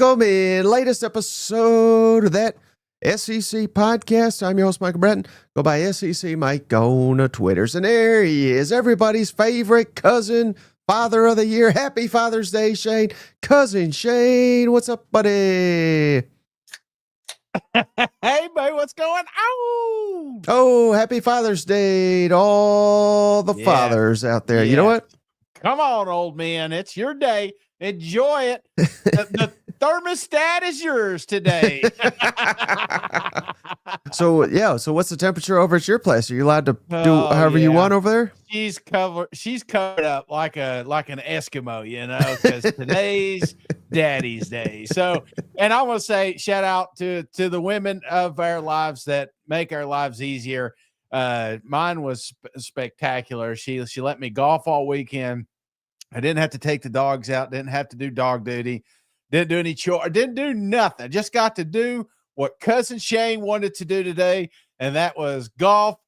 Welcome in latest episode of that SEC podcast. I'm your host, Michael Breton. Go by SEC Mike on the Twitters. And there he is, everybody's favorite cousin, father of the year. Happy Father's Day, Shane. Cousin Shane, what's up, buddy? Hey, buddy, what's going on? Oh, happy Father's Day to all the fathers out there. You know what? Come on, old man. It's your day. Enjoy it. The thermostat is yours today. So what's the temperature over at your place? Are you allowed to do however you want over there? She's covered up like an Eskimo, you know, because today's Daddy's Day. So, and I want to say shout out to the women of our lives that make our lives easier. Mine was spectacular. She let me golf all weekend. I didn't have to take the dogs out, didn't have to do dog duty, didn't do any chore, didn't do nothing. Just got to do what cousin Shane wanted to do today, and that was golf.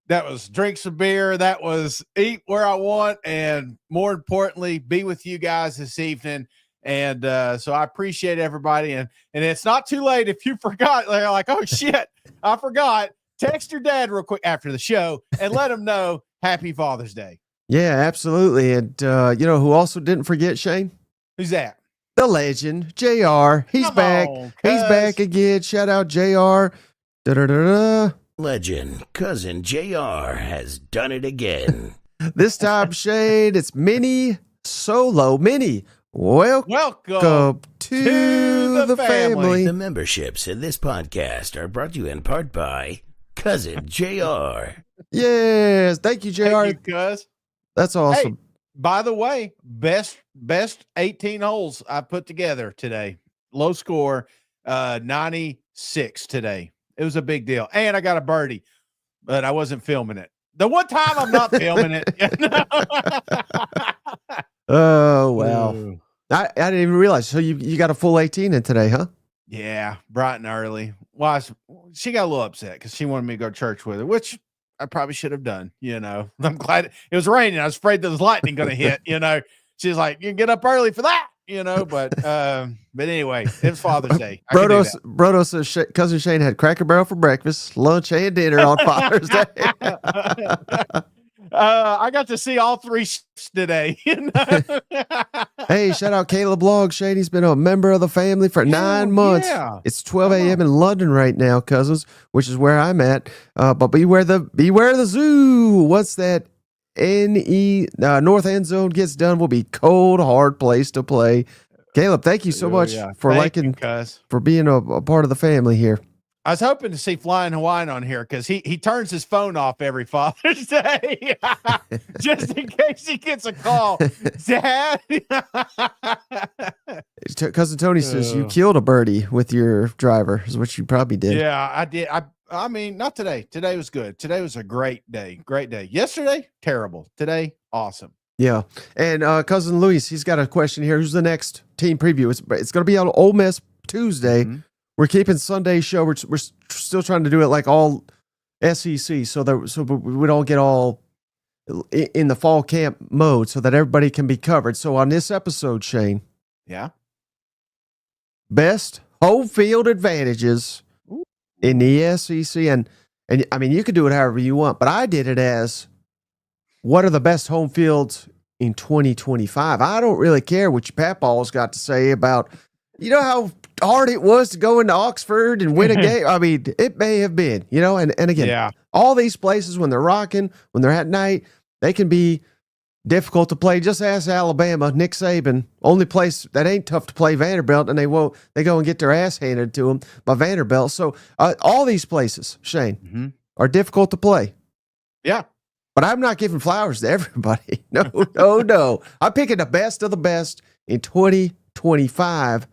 That was drink some beer. That was eat where I want, and more importantly, be with you guys this evening. And so I appreciate everybody. And it's not too late if you forgot. They're like, oh shit, I forgot. Text your dad real quick after the show and let him know Happy Father's Day. Yeah, absolutely. And you know who also didn't forget, Shane? Who's that? The legend, JR. He's back. He's back again. Shout out JR. Da-da-da-da. Legend, cousin JR has done it again. This time, Shane, it's Mini Solo. Mini, welcome to the family. The memberships in this podcast are brought to you in part by cousin JR. Yes, thank you, JR. Thank you, cuz. That's awesome. Hey, by the way, best 18 holes I put together today. Low score, 96 today. It was a big deal. And I got a birdie, but I wasn't filming it. The one time I'm not filming it. Oh, wow. I didn't even realize. So you got a full 18 in today, huh? Yeah, bright and early. Well, she got a little upset because she wanted me to go to church with her, which I probably should have done. You know, I'm glad it was raining. I was afraid there was lightning going to hit. You know, she's like, "You can get up early for that." You know, but anyway, it was Father's Day. Brodo says cousin Shane had Cracker Barrel for breakfast, lunch, and dinner on Father's Day. I got to see all three shifts today. You know? Hey, shout out Caleb Log. Shane, he's been a member of the family for 9 months. Yeah. It's 12 a.m. in London right now, cousins, which is where I'm at. But beware the zoo. What's that? North end zone gets done will be cold, hard place to play. Caleb, thank you so much for for being a part of the family here. I was hoping to see Flying Hawaiian on here because he turns his phone off every Father's Day just in case he gets a call. Dad, cousin Tony says you killed a birdie with your driver, is what you probably did. Yeah, I did. I mean, not today. Today was good. Today was a great day. Great day. Yesterday, terrible. Today, awesome. Yeah. And cousin Luis, he's got a question here. Who's the next team preview? It's going to be on Ole Miss Tuesday. Mm-hmm. We're keeping Sunday show. We're still trying to do it like all SEC, so we don't get all in the fall camp mode, so that everybody can be covered. So on this episode, Shane, best home field advantages in the SEC, and I mean you could do it however you want, but I did it as what are the best home fields in 2025. I don't really care what your papaw's got to say about. You know how hard it was to go into Oxford and win a game? I mean, it may have been, you know, and again, all these places when they're rocking, when they're at night, they can be difficult to play. Just ask Alabama, Nick Saban, only place that ain't tough to play, Vanderbilt, and they go and get their ass handed to them by Vanderbilt. So all these places, Shane, are difficult to play. Yeah. But I'm not giving flowers to everybody. No. I'm picking the best of the best in 2025.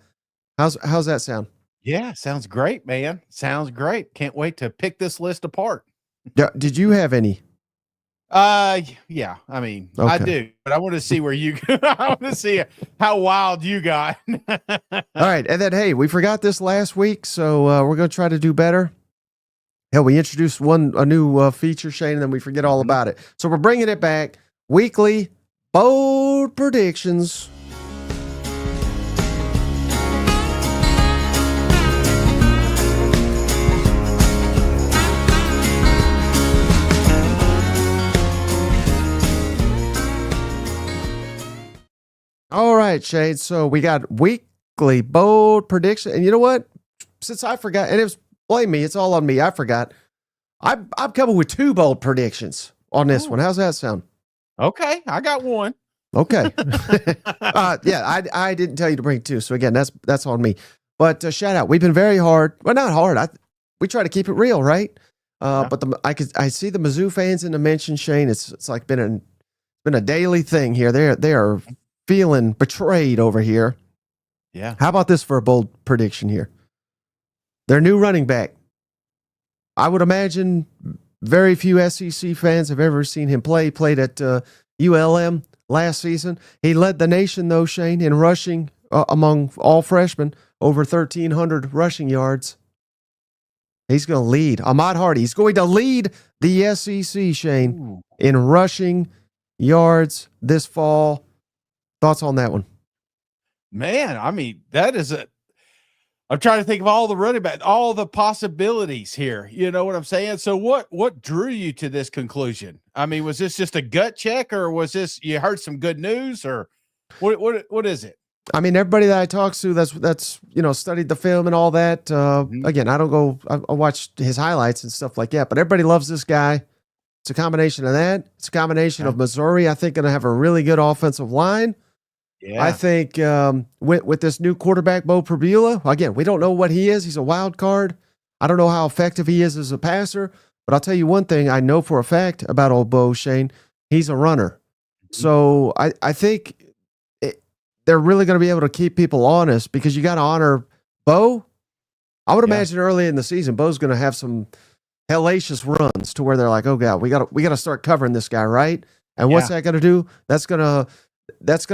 How's that sound? Yeah, sounds great, man. Sounds great. Can't wait to pick this list apart. Did you have any? Yeah. I mean, okay. I do, but I want to see where you go. I want to see how wild you got. All right, and then hey, we forgot this last week, so we're gonna try to do better. Hell, we introduced a new feature, Shane, and then we forget all about it. So we're bringing it back. Weekly bold predictions. right, Shade. So we got weekly bold prediction. And you know what? Since I forgot, and it was blame me, it's all on me. I forgot. I'm coming with 2 bold predictions on this one. How's that sound? Okay, I got one. Okay. Yeah, I didn't tell you to bring 2. So again, that's on me. But shout out. We've been very hard. Well, not hard. We try to keep it real, right? But I see the Mizzou fans in the mention, Shane. It's like been a daily thing here. They are feeling betrayed over here. Yeah. How about this for a bold prediction here? Their new running back. I would imagine very few SEC fans have ever seen him play. He played at ULM last season. He led the nation, though, Shane, in rushing among all freshmen, over 1,300 rushing yards. He's going to lead. Ahmad Hardy. He's going to lead the SEC, Shane, in rushing yards this fall. Thoughts on that one? Man, I mean, I'm trying to think of all the running back, all the possibilities here. You know what I'm saying? So what drew you to this conclusion? I mean, was this just a gut check, or was this you heard some good news, or what is it? I mean, everybody that I talked to that's studied the film and all that. Again, I watch his highlights and stuff like that, but everybody loves this guy. It's a combination of that. It's a combination of Missouri, I think, going to have a really good offensive line. Yeah. I think with this new quarterback, Bo Pribula, again, we don't know what he is. He's a wild card. I don't know how effective he is as a passer, but I'll tell you one thing I know for a fact about old Bo, Shane. He's a runner. So I think they're really going to be able to keep people honest because you got to honor Bo. I would imagine early in the season, Bo's going to have some hellacious runs to where they're like, oh God, we got to start covering this guy, right? And what's that going to do? That's going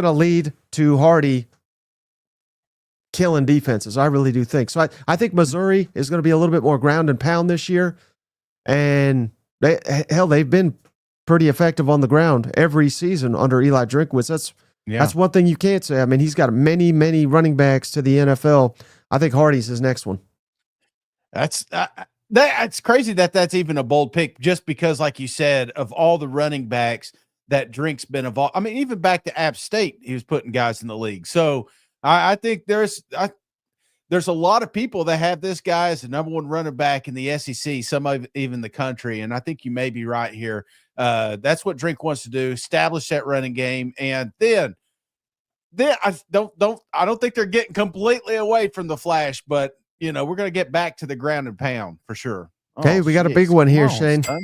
to lead to Hardy killing defenses. I really do think. So I think Missouri is going to be a little bit more ground and pound this year. And they've been pretty effective on the ground every season under Eli Drinkwitz. That's one thing you can't say. I mean, he's got many, many running backs to the NFL. I think Hardy's his next one. That's crazy that's even a bold pick, just because, like you said, of all the running backs that Drink's been involved. I mean, even back to App State, he was putting guys in the league. So I think there's a lot of people that have this guy as the number 1 running back in the SEC, some of even the country. And I think you may be right here. That's what Drink wants to do, establish that running game. And then I don't think they're getting completely away from the flash, but we're going to get back to the ground and pound for sure. Okay. We got a big one here, Shane. Son.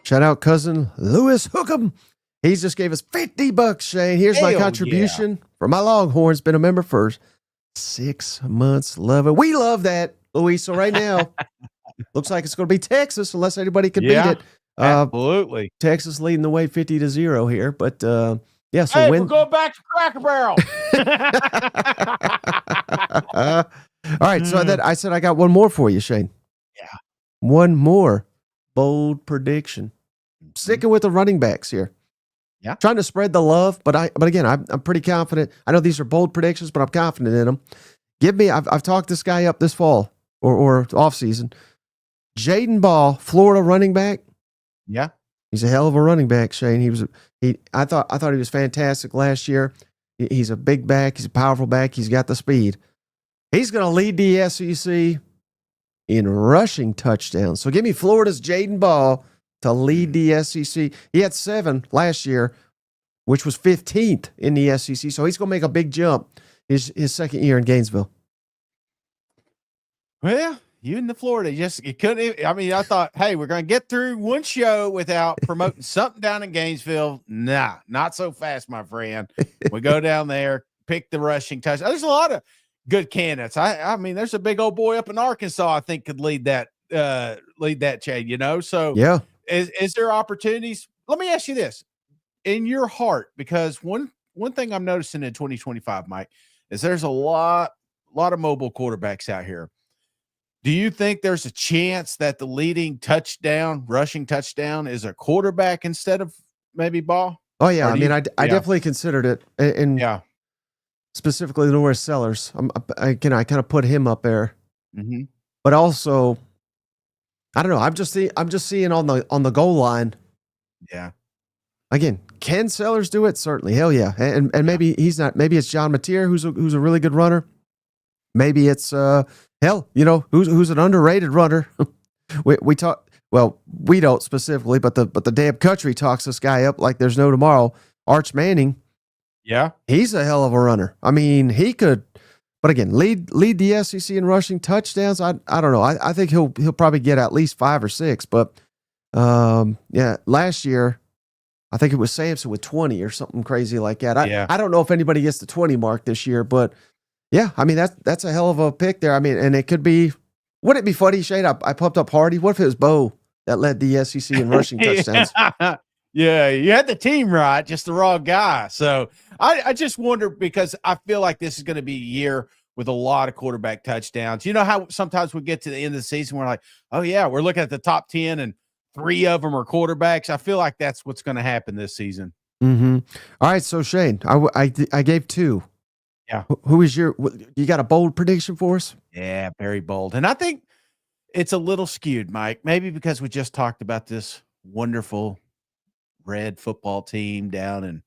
Shout out cousin Lewis Hookham. He just gave us $50, Shane. Here's my contribution for my Longhorns. Been a member for 6 months. Love it. We love that, Luis. So right now, looks like it's going to be Texas, unless anybody can beat it. Absolutely. Texas leading the way 50-0 here. But, so we're going back to Cracker Barrel. All right. So I said I got one more for you, Shane. Yeah. One more bold prediction. Sticking with the running backs here. Yeah. Trying to spread the love, but again, I'm pretty confident. I know these are bold predictions, but I'm confident in them. I've talked this guy up this fall or off season. Jaden Ball, Florida running back. Yeah. He's a hell of a running back, Shane. I thought he was fantastic last year. He's a big back. He's a powerful back. He's got the speed. He's going to lead the SEC in rushing touchdowns. So give me Florida's Jaden Ball to lead the SEC. He had 7 last year, which was 15th in the SEC. So he's going to make a big jump his second year in Gainesville. Well, you in the Florida, you couldn't. I mean, I thought, hey, we're going to get through one show without promoting something down in Gainesville. Nah, not so fast, my friend. We go down there, pick the rushing touchdown. There's a lot of good candidates. I mean, there's a big old boy up in Arkansas I think could lead that chain. So yeah. Is there opportunities? Let me ask you this in your heart, because one thing I'm noticing in 2025, Mike, is there's a lot of mobile quarterbacks out here. Do you think there's a chance that the leading rushing touchdown is a quarterback instead of maybe Ball? Oh yeah. I mean, I definitely considered it. And specifically Norris Sellers. I kind of put him up there, but also, I don't know. I'm just seeing on the goal line. Yeah. again, can Sellers do it? Certainly. Hell yeah. And maybe he's not, maybe it's John Mateer who's a really good runner. Maybe it's who's an underrated runner. we talk, well, we don't specifically, but the damn country talks this guy up like there's no tomorrow. Arch Manning. Yeah. He's a hell of a runner. I mean, he could, but again, lead the SEC in rushing touchdowns. I don't know. I think he'll probably get at least 5 or 6, but last year I think it was Sampson with 20 or something crazy like that. I don't know if anybody gets the 20 mark this year, but yeah, I mean, that's a hell of a pick there. I mean, and it could be, wouldn't it be funny, Shane? I pumped up Hardy. What if it was Bo that led the SEC in rushing touchdowns? Yeah, you had the team right, just the wrong guy. So I just wonder, because I feel like this is going to be a year with a lot of quarterback touchdowns. You know how sometimes we get to the end of the season, we're like, oh yeah, we're looking at the top 10 and 3 of them are quarterbacks. I feel like that's what's going to happen this season. Mm-hmm. All right, so Shane, I gave 2. Yeah. Who is you got a bold prediction for us? Yeah, very bold. And I think it's a little skewed, Mike, maybe because we just talked about this wonderful red football team down in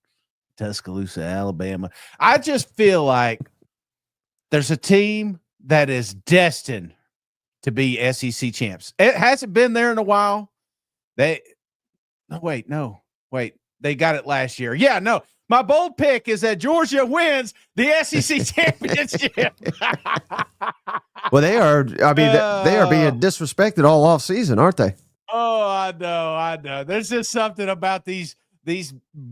Tuscaloosa, Alabama. I just feel like there's a team that is destined to be SEC champs. It hasn't been there in a while. They got it last year. Yeah, no. My bold pick is that Georgia wins the SEC championship. Well, they are. I mean, they are being disrespected all off season, aren't they? Oh, I know. There's just something about these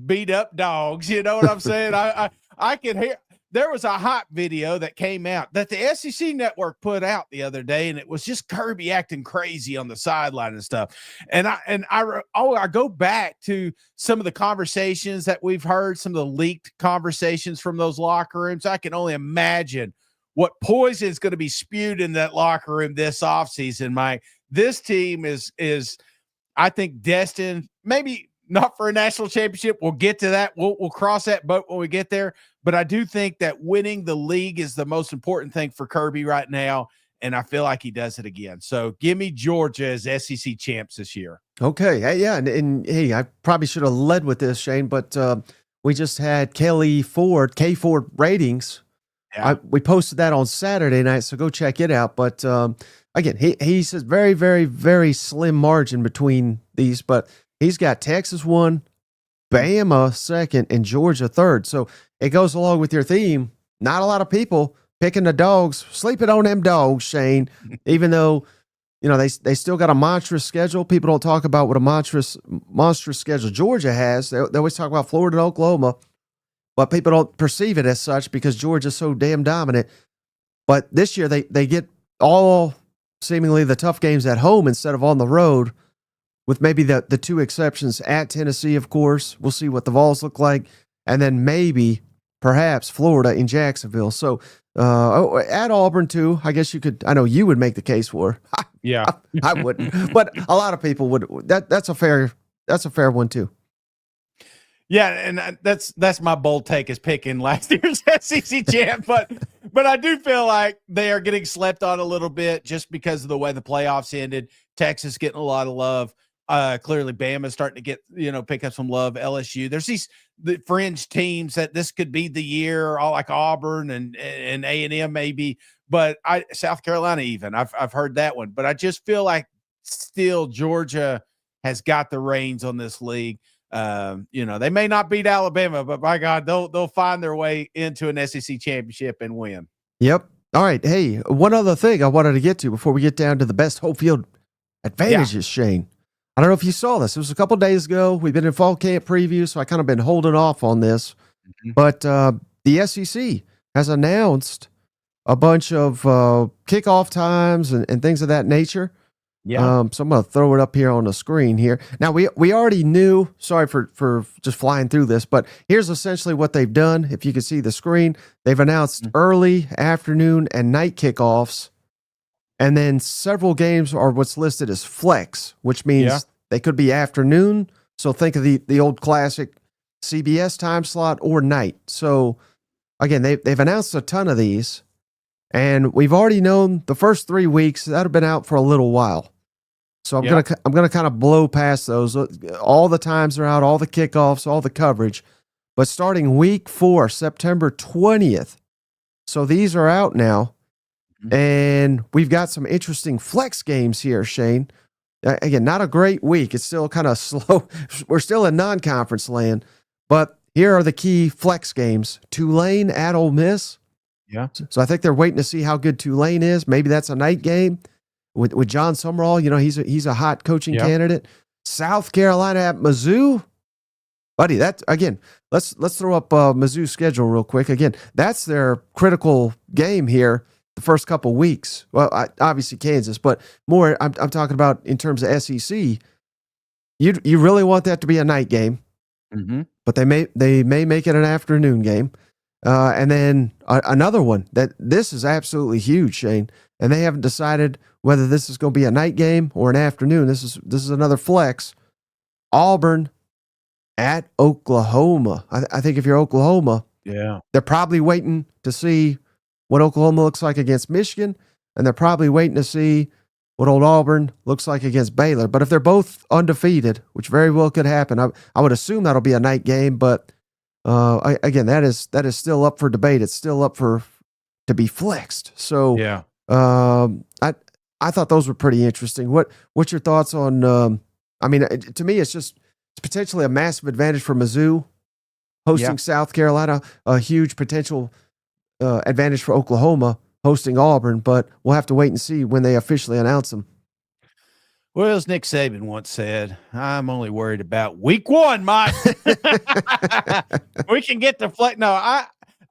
beat up dogs. You know what I'm saying? I can hear. There was a hot video that came out that the SEC network put out the other day, and it was just Kirby acting crazy on the sideline and stuff. And I go back to some of the conversations that we've heard, some of the leaked conversations from those locker rooms. I can only imagine what poison is going to be spewed in that locker room this offseason, Mike. This team is, I think, destined, maybe not for a national championship. We'll get to that. We'll cross that boat when we get there. But I do think that winning the league is the most important thing for Kirby right now, and I feel like he does it again. So give me Georgia as SEC champs this year. Okay. Hey, yeah, and hey, I probably should have led with this, Shane, but we just had K Ford ratings. Yeah. We posted that on Saturday night, so go check it out. But again, he says very, very, very slim margin between these, but he's got Texas 1, Bama 2nd, and Georgia 3rd. So it goes along with your theme. Not a lot of people picking the dogs, sleeping on them dogs, Shane, even though, you know, they still got a monstrous schedule. People don't talk about what a monstrous schedule Georgia has. They always talk about Florida and Oklahoma, but people don't perceive it as such because Georgia's so damn dominant. But this year they get all seemingly the tough games at home instead of on the road, with maybe the 2 exceptions at Tennessee, of course. We'll see what the Vols look like. And then maybe, perhaps, Florida in Jacksonville. So at Auburn, too, I guess you could, I know you would make the case for. Yeah. I wouldn't. But a lot of people would. That's a fair one, too. Yeah, and that's my bold take, is picking last year's SEC champ. But I do feel like they are getting slept on a little bit just because of the way the playoffs ended. Texas getting a lot of love. Clearly Bama's starting to get, pick up some love. LSU. There's the fringe teams that this could be the year, all like Auburn and A&M maybe, but South Carolina even. I've heard that one, but I just feel like still Georgia has got the reins on this league. They may not beat Alabama, but by God, they'll find their way into an SEC championship and win. Yep. All right. Hey, one other thing I wanted to get to before we get down to the best home field advantages, Shane. I don't know if you saw this. It was a couple days ago. We've been in fall camp preview, so I kind of been holding off on this. Mm-hmm. But the SEC has announced a bunch of kickoff times and things of that nature. Yeah. So I'm going to throw it up here on the screen here. Now, we already knew, sorry for just flying through this, but here's essentially what they've done. If you can see the screen, they've announced early, afternoon, and night kickoffs. And then several games are what's listed as flex, which means they could be afternoon. So think of the old classic CBS time slot or night. So again, they've announced a ton of these, and we've already known the first 3 weeks that have been out for a little while. So I'm gonna kind of blow past those. All the times are out, all the kickoffs, all the coverage. But starting week 4, September 20th. So these are out now. And we've got some interesting flex games here, Shane. Again, not a great week. It's still kind of slow. We're still in non-conference land. But here are the key flex games. Tulane at Ole Miss. Yeah. So I think they're waiting to see how good Tulane is. Maybe that's a night game with John Summerall. You know, he's a hot coaching candidate. South Carolina at Mizzou. Buddy, that again, let's throw up Mizzou's schedule real quick. Again, that's their critical game here the first couple weeks. Well, obviously Kansas, but more I'm talking about in terms of SEC. You really want that to be a night game, but they may make it an afternoon game. And then another one that this is absolutely huge, Shane, and they haven't decided whether this is going to be a night game or an afternoon. This is another flex. Auburn at Oklahoma. I think if you're Oklahoma, they're probably waiting to see what Oklahoma looks like against Michigan, and they're probably waiting to see what old Auburn looks like against Baylor. But if they're both undefeated, which very well could happen, I would assume that'll be a night game. But again, that is still up for debate. It's still up to be flexed. So I thought those were pretty interesting. What's your thoughts on? I mean, to me, it's potentially a massive advantage for Mizzou hosting South Carolina, a huge potential advantage for Oklahoma hosting Auburn, but we'll have to wait and see when they officially announce them. Well, as Nick Saban once said, I'm only worried about week 1, Mike. We can get the flex. No,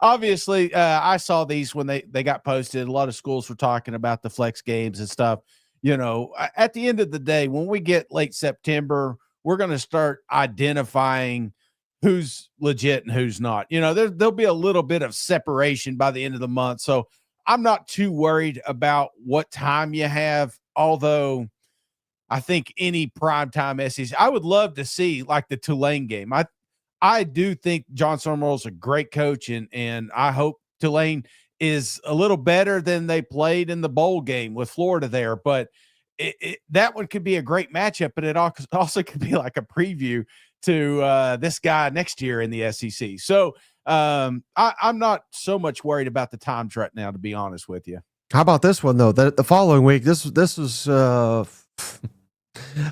I saw these when they got posted. A lot of schools were talking about the flex games and stuff. You know, at the end of the day, when we get late September, we're going to start identifying who's legit and who's not. You know, there'll be a little bit of separation by the end of the month. So I'm not too worried about what time you have, although I think any primetime SEC, I would love to see like the Tulane game. I do think John Summerall's a great coach, and I hope Tulane is a little better than they played in the bowl game with Florida there. But that one could be a great matchup, but it also could be like a preview to this guy next year in the SEC. So I'm not so much worried about the times right now, to be honest with you. How about this one though? The following week, this was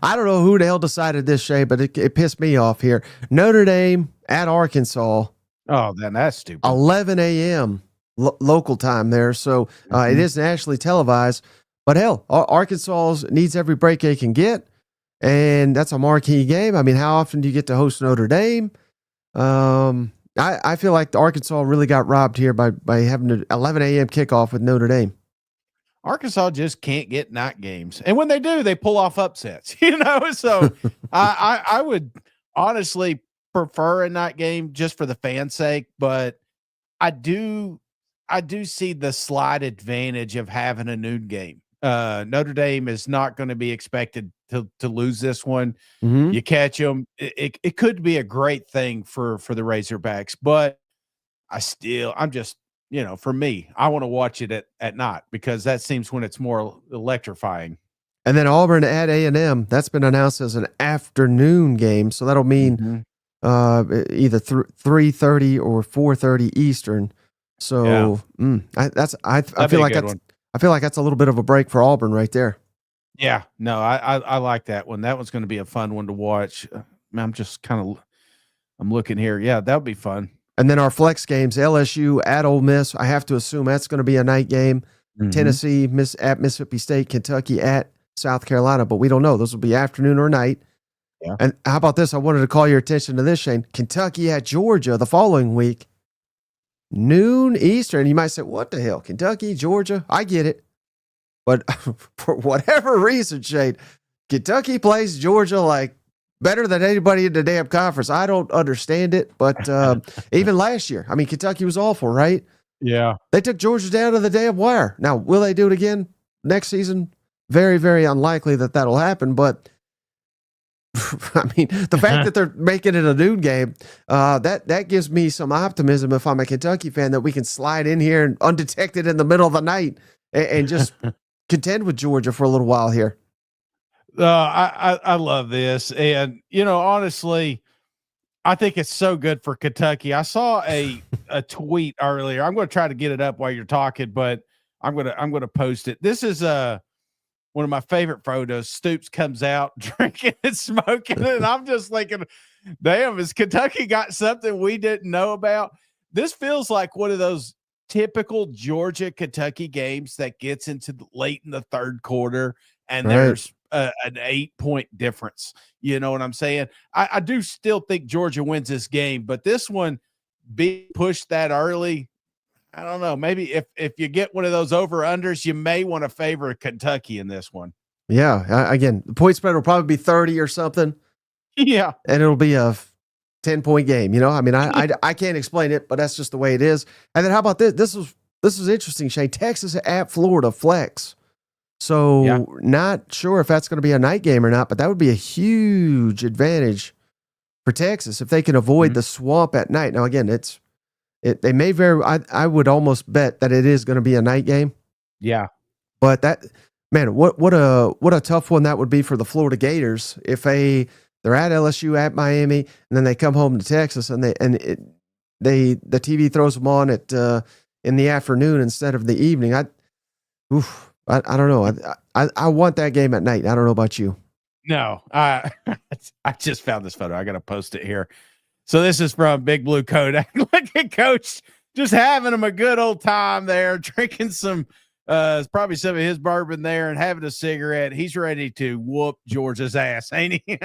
I don't know who the hell decided this, Shay, but it pissed me off here. Notre Dame at Arkansas. Oh, then that's stupid. 11 a.m. Local time there, so it is nationally televised. But hell, Arkansas needs every break they can get, and that's a marquee game. I mean, how often do you get to host Notre Dame? I feel like the Arkansas really got robbed here by having an 11 a.m. kickoff with Notre Dame. Arkansas just can't get night games, and when they do, they pull off upsets. You know, so I would honestly prefer a night game just for the fans' sake, but I do see the slight advantage of having a noon game. Notre Dame is not going to be expected to lose this one. You catch them. It could be a great thing for the Razorbacks, but I'm just, you know, for me, I want to watch it at night because that seems when it's more electrifying. And then Auburn at A&M, that's been announced as an afternoon game. So that'll mean either 3:30 or 4:30 Eastern. So I feel like that's a little bit of a break for Auburn right there. Yeah, no, I like that one. That one's going to be a fun one to watch. I'm just I'm looking here. Yeah, that would be fun. And then our flex games, LSU at Ole Miss. I have to assume that's going to be a night game. Tennessee at Mississippi State, Kentucky at South Carolina, but we don't know. Those will be afternoon or night. Yeah. And how about this? I wanted to call your attention to this, Shane. Kentucky at Georgia the following week. Noon Eastern. You might say, what the hell? Kentucky, Georgia? I get it. But for whatever reason, Shane, Kentucky plays Georgia like better than anybody in the damn conference. I don't understand it. But even last year, I mean, Kentucky was awful, right? Yeah. They took Georgia down to the damn wire. Now, will they do it again next season? Very, very unlikely that'll happen. But I mean, the fact that they're making it a noon game, that gives me some optimism if I'm a Kentucky fan that we can slide in here and undetected in the middle of the night and just contend with Georgia for a little while here. I love this. And, honestly, I think it's so good for Kentucky. I saw a tweet earlier. I'm going to try to get it up while you're talking, but I'm going to post it. This is one of my favorite photos. Stoops comes out drinking and smoking, and I'm just thinking, damn, has Kentucky got something we didn't know about? This feels like one of those typical Georgia Kentucky games that gets into late in the third quarter, and there's an 8-point difference. You know what I'm saying? I do still think Georgia wins this game, but this one being pushed that early, I don't know. Maybe if you get one of those over-unders, you may want to favor Kentucky in this one. Yeah. Again, the point spread will probably be 30 or something. Yeah. And it'll be a 10-point game. I mean, I can't explain it, but that's just the way it is. And then how about this? This is interesting, Shane. Texas at Florida flex. So not sure if that's going to be a night game or not, but that would be a huge advantage for Texas if they can avoid the swamp at night. Now, again, they may I would almost bet that it is going to be a night game. Yeah. But what a tough one that would be for the Florida Gators if they're at LSU, at Miami, and then they come home to Texas and the TV throws them on in the afternoon instead of the evening. I don't know. I want that game at night. I don't know about you. No, I just found this photo. I got to post it here. So this is from Big Blue Kodak. Look at Coach just having him a good old time there, drinking some, probably some of his bourbon there and having a cigarette. He's ready to whoop Georgia's ass, ain't he?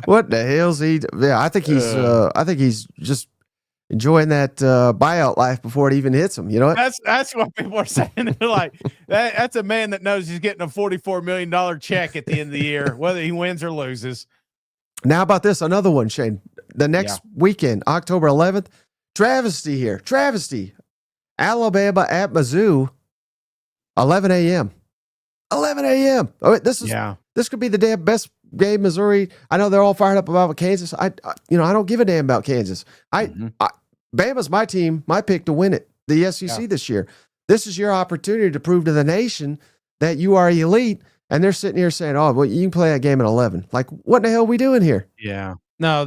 What the hell's he? Yeah, I think he's just enjoying that buyout life before it even hits him. You know what? That's what people are saying. They're like, that's a man that knows he's getting a $44 million check at the end of the year, whether he wins or loses. Now about this, another one, Shane. The next weekend, October 11th, travesty here. Travesty. Alabama at Mizzou, 11 a.m. 11 a.m. Oh, this could be the damn best game Missouri. I know they're all fired up about Kansas. I don't give a damn about Kansas. Bama's my team, my pick to win it, the SEC this year. This is your opportunity to prove to the nation that you are elite. And they're sitting here saying, "Oh, well, you can play that game at 11." Like, what the hell are we doing here? Yeah, no,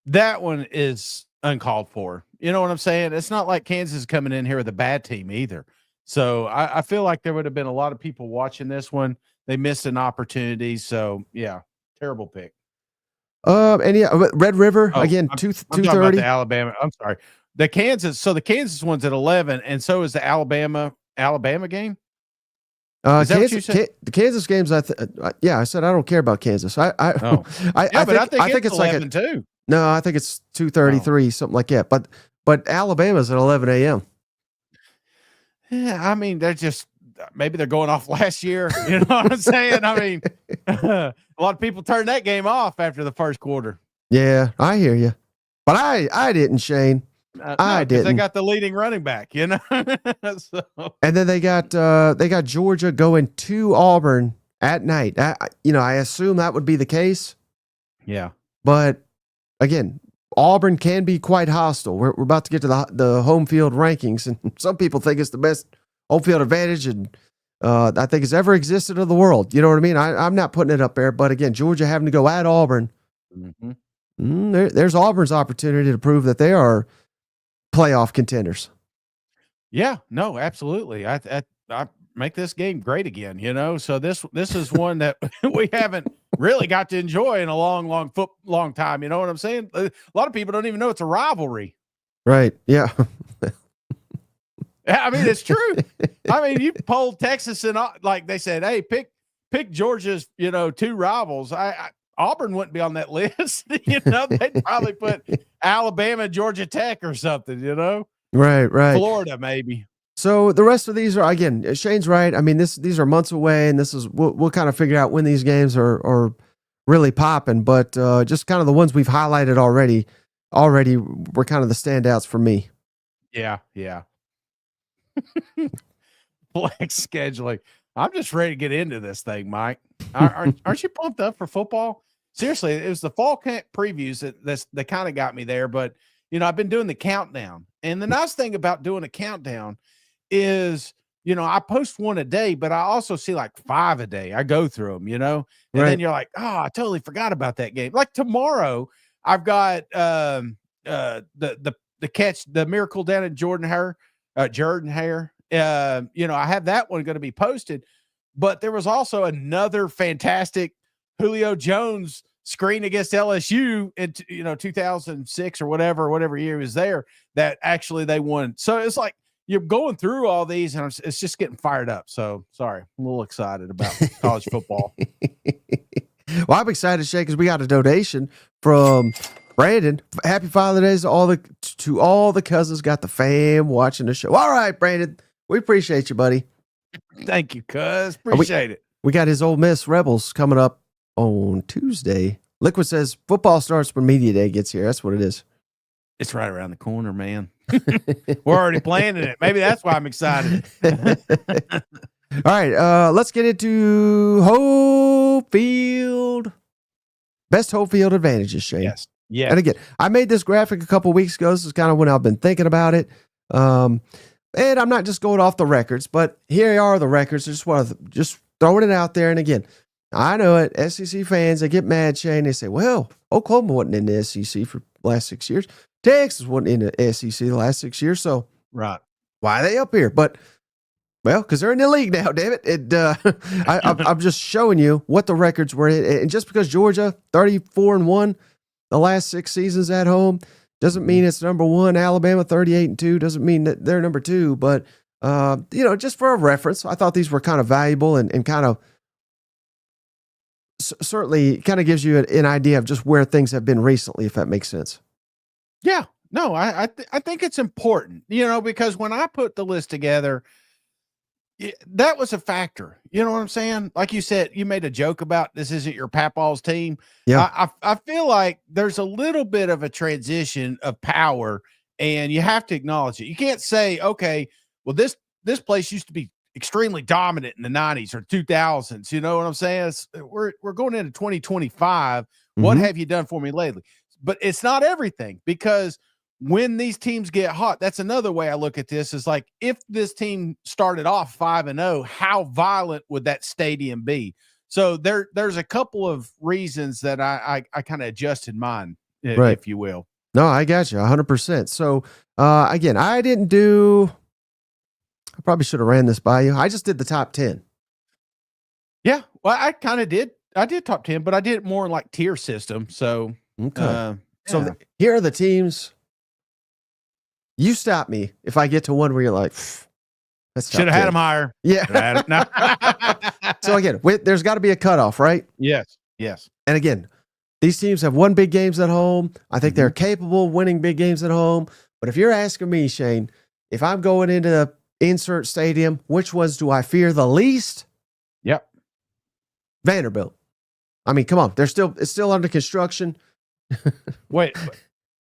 that one is uncalled for. You know what I'm saying? It's not like Kansas is coming in here with a bad team either. So I feel like there would have been a lot of people watching this one. They missed an opportunity. So yeah, terrible pick. And Red River again, 2:30. Alabama. I'm sorry, the Kansas. So the Kansas one's at 11, and so is the Alabama game. The Kansas games. I said I don't care about Kansas. I think it's 11 too. No, I think it's 2:33, something like that. But Alabama's at 11 a.m. Yeah, I mean maybe they're going off last year. You know what I'm saying? I mean, a lot of people turned that game off after the first quarter. Yeah, I hear you, but I didn't, Shane. I didn't. They got the leading running back, So. And then they got Georgia going to Auburn at night. I assume that would be the case. Yeah, but again, Auburn can be quite hostile. We're about to get to the home field rankings, and some people think it's the best home field advantage, and I think it's ever existed in the world. You know what I mean? I'm not putting it up there, but again, Georgia having to go at Auburn. There's Auburn's opportunity to prove that they are playoff contenders. Yeah, no, absolutely. I make this game great again, So this is one that we haven't really got to enjoy in a long time. You know what I'm saying? A lot of people don't even know it's a rivalry. Right. Yeah. I mean, it's true. I mean, you polled Texas and like they said, hey, pick Georgia's, two rivals. Auburn wouldn't be on that list. They'd probably put Alabama, Georgia Tech or something, Right. Florida, maybe. So the rest of these are, again, Shane's right. I mean, these are months away, and we'll kind of figure out when these games are really popping. But just kind of the ones we've highlighted already were kind of the standouts for me. Yeah. Flex scheduling. I'm just ready to get into this thing, Mike. Aren't you pumped up for football? Seriously, it was the fall camp previews that kind of got me there. But, I've been doing the countdown. And the nice thing about doing a countdown is I post one a day, but I also see like 5 a day. I go through them, and Right. then you're like, oh, I totally forgot about that game. Like tomorrow, I've got the catch, the miracle down in Jordan Hare. I have that one going to be posted, but there was also another fantastic Julio Jones screen against LSU in 2006 or whatever year he was there, that actually they won. So it's like you're going through all these and it's just getting fired up. So sorry, I'm a little excited about college football. Well, I'm excited, Shay, because we got a donation from Brandon. Happy Father's Day to all the cousins. Got the fam watching the show. All right, Brandon, we appreciate you, buddy. Thank you, cuz. Appreciate it. We got his Ole Miss Rebels coming up on Tuesday. Liquid says football starts when media day gets here. That's what it is. It's right around the corner, man. We're already planning it. Maybe that's why I'm excited. All right, let's get into home field. Best home field advantages, Shane. Yes. Yeah. And again, I made this graphic a couple weeks ago. This is kind of when I've been thinking about it. And I'm not just going off the records, but here are the records. Just throwing it out there. And again, I know it. SEC fans, they get mad, Shane. They say, well, Oklahoma wasn't in the SEC for the last 6 years. Texas wasn't in the SEC the last 6 years. So right. Why are they up here? But, well, because they're in the league now, damn it. I'm just showing you what the records were. And just because Georgia 34-1 the last 6 seasons at home doesn't mean it's number one. Alabama 38-2 doesn't mean that they're number two. But, just for a reference, I thought these were kind of valuable and kind of certainly kind of gives you an idea of just where things have been recently, if that makes sense. Yeah, no, I think it's important, because when I put the list together, that was a factor. You know what I'm saying? Like you said, you made a joke about this isn't your Papaw's team. Yeah. I feel like there's a little bit of a transition of power, and you have to acknowledge it. You can't say, okay, well, this place used to be extremely dominant in the 90s or 2000s. You know what I'm saying? We're going into 2025. What have you done for me lately? But it's not everything, because when these teams get hot, that's another way I look at this, is like, if this team started off 5-0, how violent would that stadium be? So there's a couple of reasons that I kind of adjusted mine, right, if you will. No, I got you 100%. So again, I probably should have ran this by you. I just did the top 10. Yeah. Well, I kind of did. I did top 10, but I did it more like tier system. So, okay. Here are the teams. You stop me if I get to one where you're like, that's should have had them higher. Yeah. No. So again, there's got to be a cutoff, right? Yes. And again, these teams have won big games at home. I think they're capable of winning big games at home. But if you're asking me, Shane, if I'm going into the insert stadium, which ones do I fear the least? Yep. Vanderbilt. I mean, come on. It's still under construction. Wait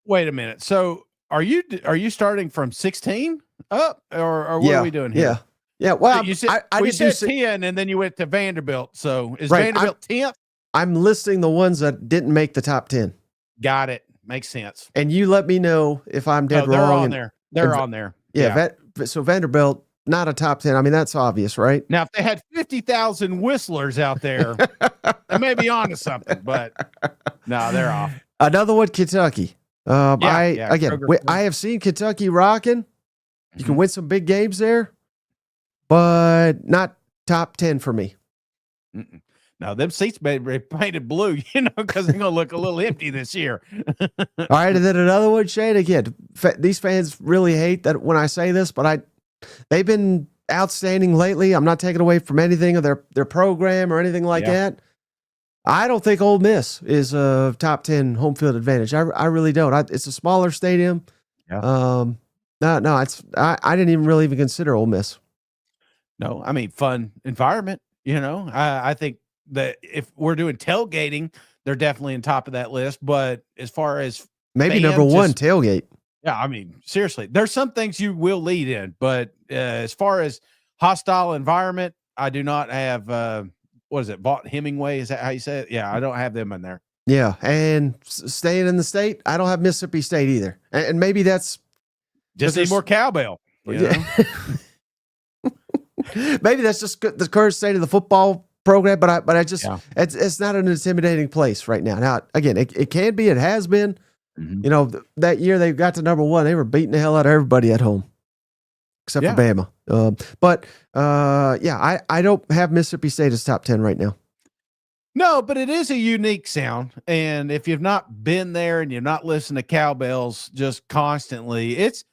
a minute. So are you starting from 16 up, or what are we doing here? Yeah. Well, you said, I didn't said 10 and then you went to Vanderbilt. So is right, Vanderbilt 10th? I'm listing the ones that didn't make the top 10. Got it. Makes sense. And you let me know if I'm dead wrong. They're on there. Yeah. So Vanderbilt, not a top 10. I mean, that's obvious, right? Now, if they had 50,000 whistlers out there, they may be on to something, but no, they're off. Another one, Kentucky. I have seen Kentucky rocking. You can win some big games there, but not top 10 for me. No, them seats may be painted blue, because they're going to look a little empty this year. All right, and then another one, Shane. Again, these fans really hate that when I say this, but they've been outstanding lately. I'm not taking away from anything of their program or anything like that. I don't think Ole Miss is a top 10 home field advantage. I really don't. It's a smaller stadium. Yeah. I didn't even consider Ole Miss. No, I mean, fun environment. I think that if we're doing tailgating, they're definitely on top of that list. But as far as maybe number one, tailgate. Yeah, I mean, seriously, there's some things you will lead in, but as far as hostile environment, I do not have. What is it? Vaught Hemingway? Is that how you say it? Yeah, I don't have them in there. Yeah, and staying in the state, I don't have Mississippi State either. And maybe that's just need more cowbell. You know? Maybe that's just the current state of the football program, but I just Yeah. it's not an intimidating place right now. Now, again, it can be, it has been. Mhm. You know, that year they got to number one, they were beating the hell out of everybody at home, except Yeah. for Bama. Yeah, I don't have Mississippi State as top 10 right now. No, but it is a unique sound. And if you've not been there and you've not listened to cowbells just constantly, it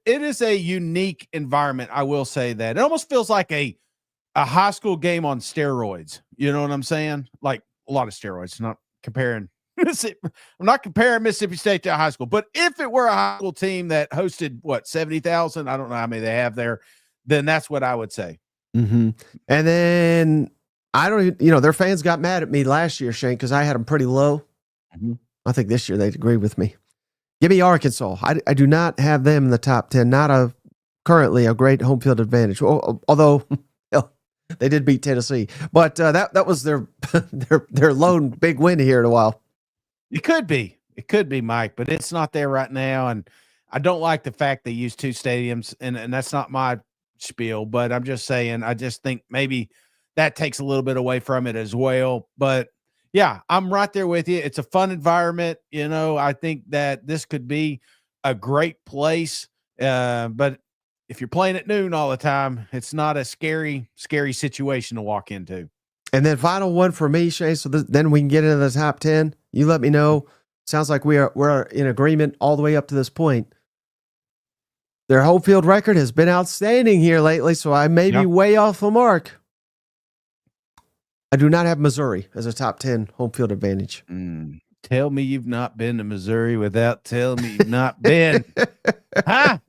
is a unique environment. I will say that. It almost feels like a high school game on steroids. You know what I'm saying? Like a lot of steroids, not comparing. I'm not comparing Mississippi State to a high school, but if it were a high school team that hosted 70,000, I don't know how many they have there, then that's what I would say. Mm-hmm. And then I don't even, their fans got mad at me last year, Shane, because I had them pretty low. Mhm. I think this year they'd agree with me. Give me Arkansas. I do not have them in the top 10. Not currently a great home field advantage. Although they did beat Tennessee, but that was their their lone big win here in a while. It could be, Mike, but it's not there right now. And I don't like the fact they use two stadiums, and that's not my spiel, but I'm just saying, I just think maybe that takes a little bit away from it as well. But yeah, I'm right there with you. It's a fun environment. I think that this could be a great place. But if you're playing at noon all the time, it's not a scary situation to walk into. And then final one for me, Shane. So then we can get into the top 10. You let me know. Sounds like we're in agreement all the way up to this point. Their home field record has been outstanding here lately, so I may be way off the mark. I do not have Missouri as a top 10 home field advantage. Tell me you've not been to Missouri without telling me you've not been. Huh?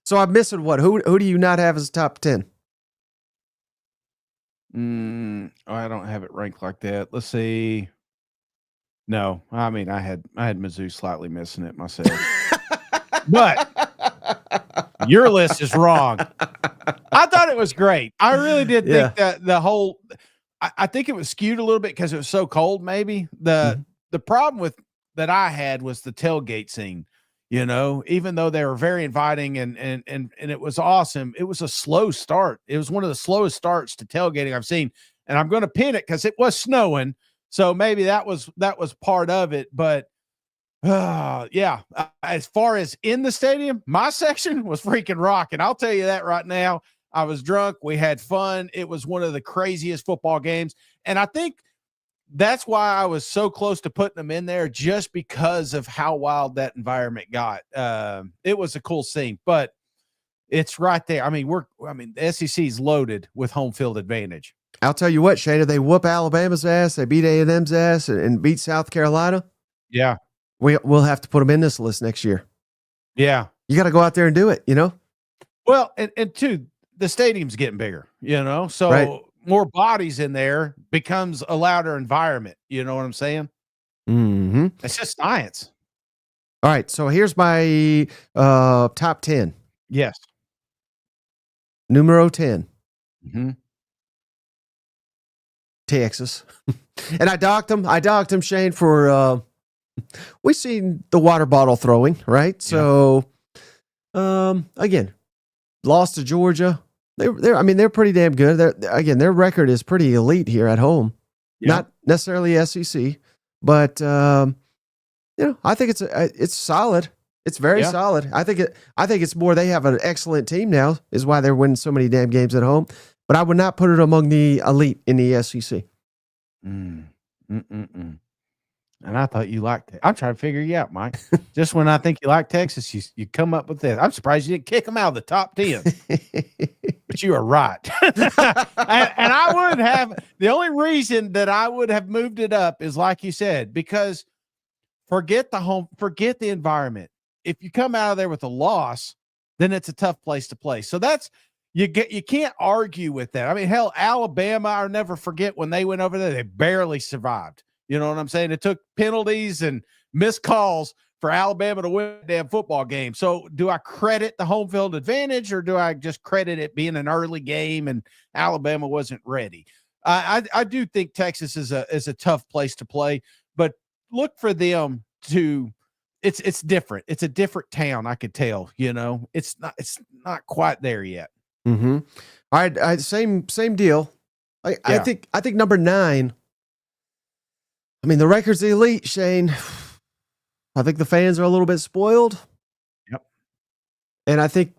So I'm missing what? Who do you not have as top 10? I don't have it ranked like that. Let's see. No, I mean I had Mizzou slightly missing it myself. But your list is wrong. I thought it was great. I really did think that the whole I think it was skewed a little bit because it was so cold, maybe. The problem with that I had was the tailgate scene. Even though they were very inviting and it was awesome, it was a slow start. It was one of the slowest starts to tailgating I've seen. And I'm going to pin it because it was snowing. So maybe that was part of it. But as far as in the stadium, my section was freaking rocking. I'll tell you that right now. I was drunk. We had fun. It was one of the craziest football games. And I think that's why I was so close to putting them in there, just because of how wild that environment got. It was a cool scene, but it's right there. I mean, the SEC is loaded with home field advantage. I'll tell you what, Shane, they whoop Alabama's ass, they beat A&M's ass, and beat South Carolina. Yeah. We'll have to put them in this list next year. Yeah. You got to go out there and do it, Well, and two, the stadium's getting bigger, so right. More bodies in there becomes a louder environment. You know what I'm saying? Mm-hmm. It's just science. All right. So here's my top 10. Yes. Numero 10. Mm-hmm. Texas. And I docked him, Shane, for we've seen the water bottle throwing, right? So again, lost to Georgia. They're pretty damn good. Their record is pretty elite here at home. Yeah. Not necessarily SEC, but I think it's solid. It's very solid. I think it's more they have an excellent team now is why they're winning so many damn games at home. But I would not put it among the elite in the SEC. And I thought you liked it. I'm trying to figure you out, Mike. Just when I think you like Texas, you come up with this. I'm surprised you didn't kick them out of the top 10. But you are right. and I would have, the only reason that I would have moved it up is like you said, because forget the environment. If you come out of there with a loss, then it's a tough place to play. So you can't argue with that. I mean, hell, Alabama, I'll never forget when they went over there, they barely survived. You know what I'm saying? It took penalties and missed calls for Alabama to win a damn football game. So do I credit the home field advantage, or do I just credit it being an early game and Alabama wasn't ready? I do think Texas is a tough place to play, but look for them to. It's different. It's a different town. I could tell. It's not quite there yet. Mm-hmm. All right, same deal. I think number 9. I mean, the record's elite, Shane. I think the fans are a little bit spoiled. Yep. And I think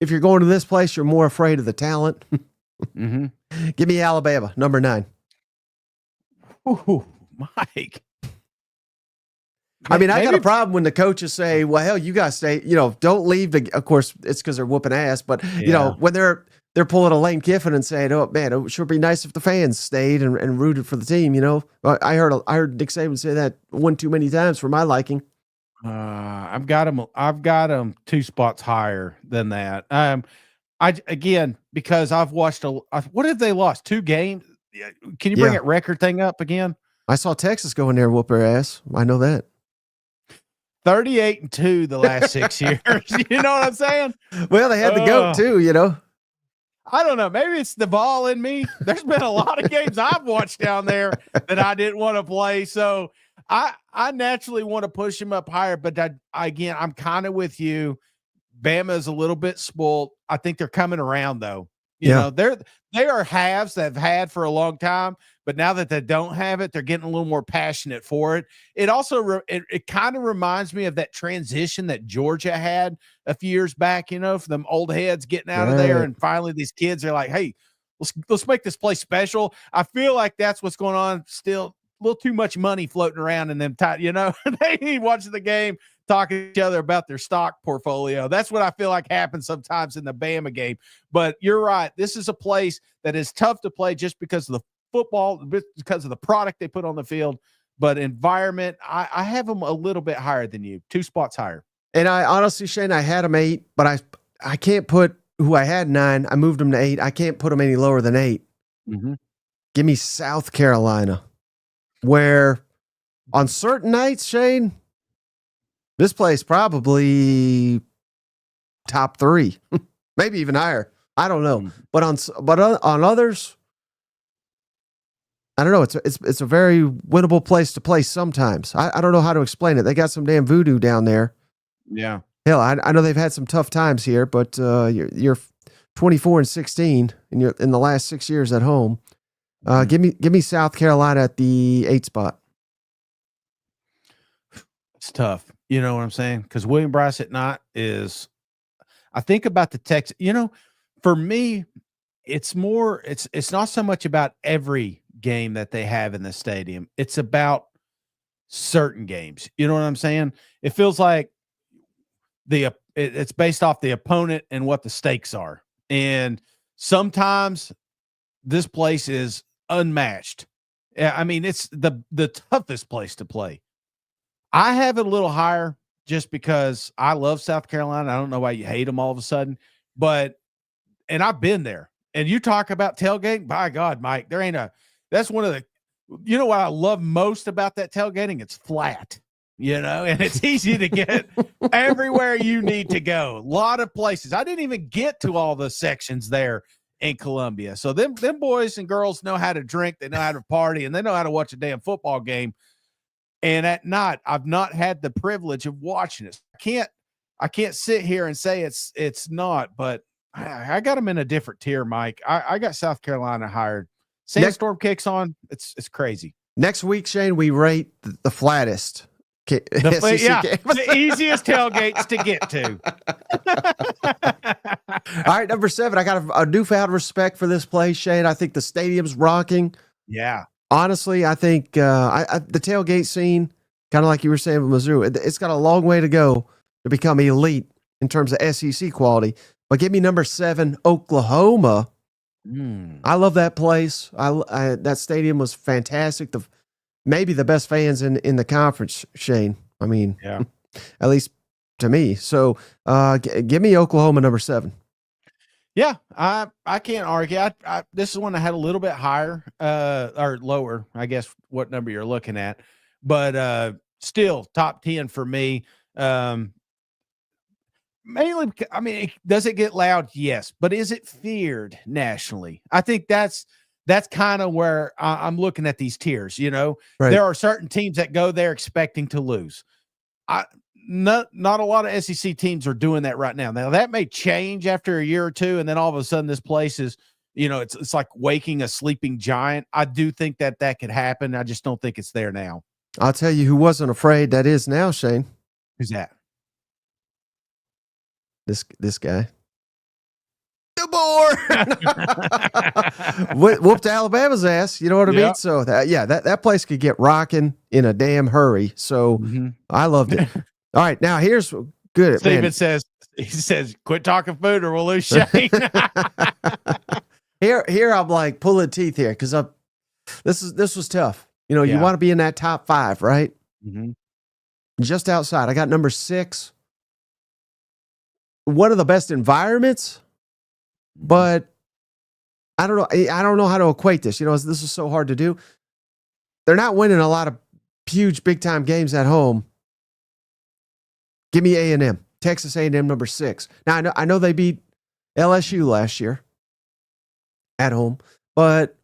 if you're going to this place, you're more afraid of the talent. Mm-hmm. Give me Alabama, number 9. Ooh, Mike. I mean, I got a problem when the coaches say, well, hell, you guys stay, don't leave. Of course, it's because they're whooping ass. But, when they're pulling a Lane Kiffin and saying, oh, man, it sure be nice if the fans stayed and rooted for the team, I heard Nick Saban say that one too many times for my liking. I've got them 2 spots higher than that. Because I've watched what have they lost? 2 games? Can you bring that record thing up again? I saw Texas go in there and whoop their ass. I know that. 38-2 the last 6 years. You know what I'm saying? Well, they had the GOAT too, I don't know. Maybe it's the ball in me. There's been a lot of games I've watched down there that I didn't want to play. So I naturally want to push him up higher. But I'm kind of with you. Bama is a little bit spoiled. I think they're coming around though. You know, they are halves that have had for a long time, but now that they don't have it, they're getting a little more passionate for it. It also it kind of reminds me of that transition that Georgia had a few years back, for them old heads getting out of there, and finally these kids are like, hey, let's make this place special. I feel like that's what's going on still. A little too much money floating around in them they need watching the game, talking to each other about their stock portfolio. That's what I feel like happens sometimes in the Bama game. But you're right. This is a place that is tough to play just because of the football, because of the product they put on the field. But environment, I have them a little bit higher than you, 2 spots higher. And I honestly, Shane, I had them 8, but I can't put who I had 9. I moved them to 8. I can't put them any lower than 8. Mm-hmm. Give me South Carolina, where on certain nights, Shane, this place probably top 3, maybe even higher. I don't know, but on others, I don't know. It's a very winnable place to play sometimes. I don't know how to explain it. They got some damn voodoo down there. Yeah. Hell, I know they've had some tough times here, but you're 24-16 and you're in the last 6 years at home. Give me South Carolina at the 8 spot. It's tough. You know what I'm saying? Because William Bryce at night is, I think about the Texas, for me, it's not so much about every game that they have in the stadium. It's about certain games. You know what I'm saying? It feels like it's based off the opponent and what the stakes are. And sometimes this place is unmatched. I mean, it's the toughest place to play. I have it a little higher just because I love South Carolina. I don't know why you hate them all of a sudden, and I've been there. And you talk about tailgating, by God, Mike, that's one of the, what I love most about that tailgating? It's flat, and it's easy to get everywhere you need to go. A lot of places. I didn't even get to all the sections there in Columbia. So them boys and girls know how to drink, they know how to party, and they know how to watch a damn football game. And at night, I've not had the privilege of watching it. I can't sit here and say it's not, but I got them in a different tier, Mike. I got South Carolina higher. Sandstorm kicks on. It's crazy. Next week, Shane, we rate the flattest. The easiest tailgates to get to. All right, number 7. I got a newfound respect for this place, Shane. I think the stadium's rocking. Yeah. Honestly, I think the tailgate scene, kind of like you were saying with Mizzou, it's got a long way to go to become elite in terms of SEC quality. But give me number 7, Oklahoma. I love that place. That stadium was fantastic. Maybe the best fans in the conference, Shane. I mean, yeah, at least to me. So give me Oklahoma number 7. Yeah, I can't argue. This is one I had a little bit higher or lower, I guess, what number you're looking at, but still top 10 for me. Mainly, I mean, does it get loud? Yes, but is it feared nationally? I think that's kind of where I'm looking at these tiers. Right. There are certain teams that go there expecting to lose. not a lot of SEC teams are doing that right now. Now that may change after a year or two, and then all of a sudden this place is, it's like waking a sleeping giant. I do think that could happen. I just don't think it's there now. I'll tell you who wasn't afraid that is now, Shane. Who's that? This guy. The board whooped Alabama's ass. You know what I mean? So that place could get rocking in a damn hurry. So I loved it. All right, now here's good. Steven says, quit talking food or we'll lose Shane. Here I'm like pulling teeth here because this was tough. You want to be in that top 5, right? Mm-hmm. Just outside. I got number 6. One of the best environments, but I don't know. I don't know how to equate this. This is so hard to do. They're not winning a lot of huge big time games at home. Give me A&M, Texas A&M number 6. Now I know they beat LSU last year at home, but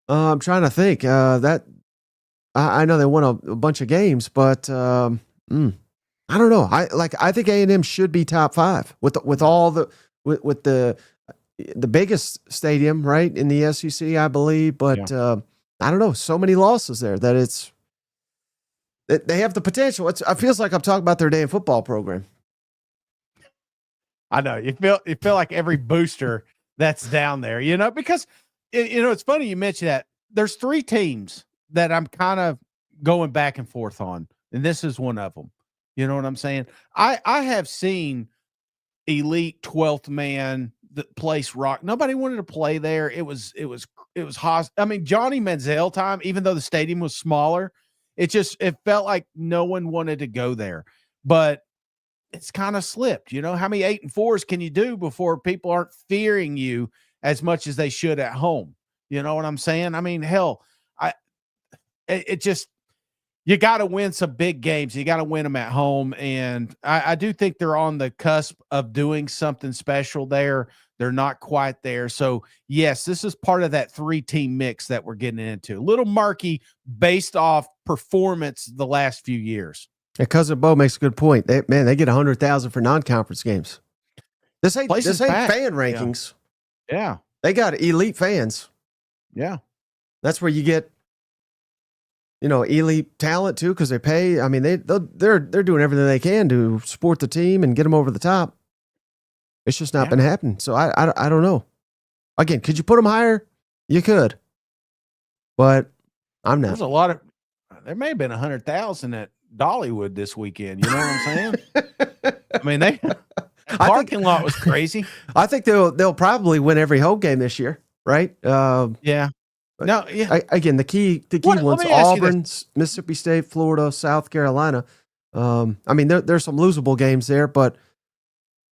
I'm trying to think that I know they won a bunch of games, but I don't know. I think A&M should be top 5 with all the with the biggest stadium, right, in the SEC, I believe. But I don't know. So many losses there that they have the potential. It feels like I'm talking about their damn football program. I know you feel like every booster that's down there, because it's funny you mentioned that. There's 3 teams that I'm kind of going back and forth on, and this is one of them. You know what I'm saying? I have seen elite 12th man the place rock. Nobody wanted to play there. It was hot. I mean, Johnny Manziel time, even though the stadium was smaller, it felt like no one wanted to go there. But it's kind of slipped. How many 8-4s can you do before people aren't fearing you as much as they should at home? You know what I'm saying? I mean, hell, you got to win some big games. You got to win them at home. And I do think they're on the cusp of doing something special there. They're not quite there. So, yes, this is part of that 3-team mix that we're getting into. A little murky based off performance the last few years. And Cousin Bo makes a good point. They get 100,000 for non-conference games. This ain't fan rankings. Yeah. They got elite fans. Yeah. That's where you get elite talent too, because they pay. I mean, they're doing everything they can to support the team and get them over the top. It's just not been happening. So I don't know. Again, could you put them higher? You could, but I'm not. There's a lot of. There may have been 100,000 at Dollywood this weekend. You know what I'm saying? I mean, parking lot was crazy. I think they'll probably win every home game this year, right? Yeah. No, yeah. Again, the key ones: Auburn, Mississippi State, Florida, South Carolina. I mean, there's some losable games there, but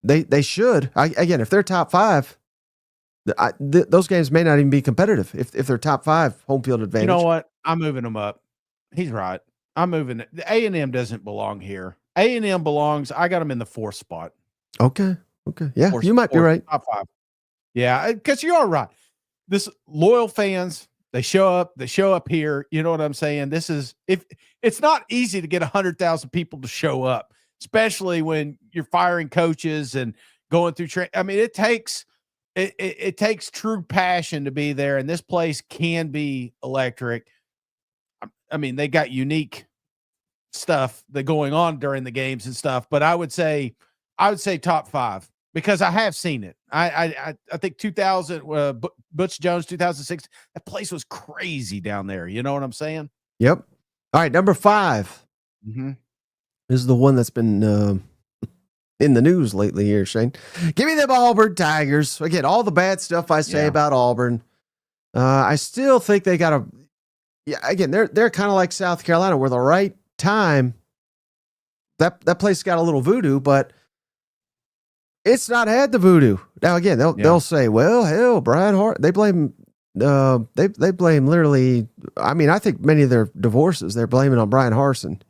they should. Again, if they're top 5, those games may not even be competitive if they're top 5 home field advantage. You know what? I'm moving them up. He's right. I'm moving it. The A&M doesn't belong here. A&M belongs. I got them in the 4th spot. Okay. Yeah, you might be right. Top 5. Yeah, because you are right. This loyal fans. They show up here. You know what I'm saying? If it's not easy to get 100,000 people to show up, especially when you're firing coaches and going through training. I mean, it takes true passion to be there, and this place can be electric. I mean, they got unique stuff that going on during the games and stuff, but I would say top 5. Because I have seen it. I think 2000, Butch Jones, 2006, that place was crazy down there. You know what I'm saying? Yep. All right, number 5. Mm-hmm. This is the one that's been in the news lately here, Shane. Give me them Auburn Tigers. Again, all the bad stuff I say about Auburn. I still think they got to again, they're kind of like South Carolina, where the right time, that place got a little voodoo, but it's not had the voodoo. Now again, they'll say, well, hell, Brian Hart. They blame they blame literally. I mean, I think many of their divorces they're blaming on Brian Harsin.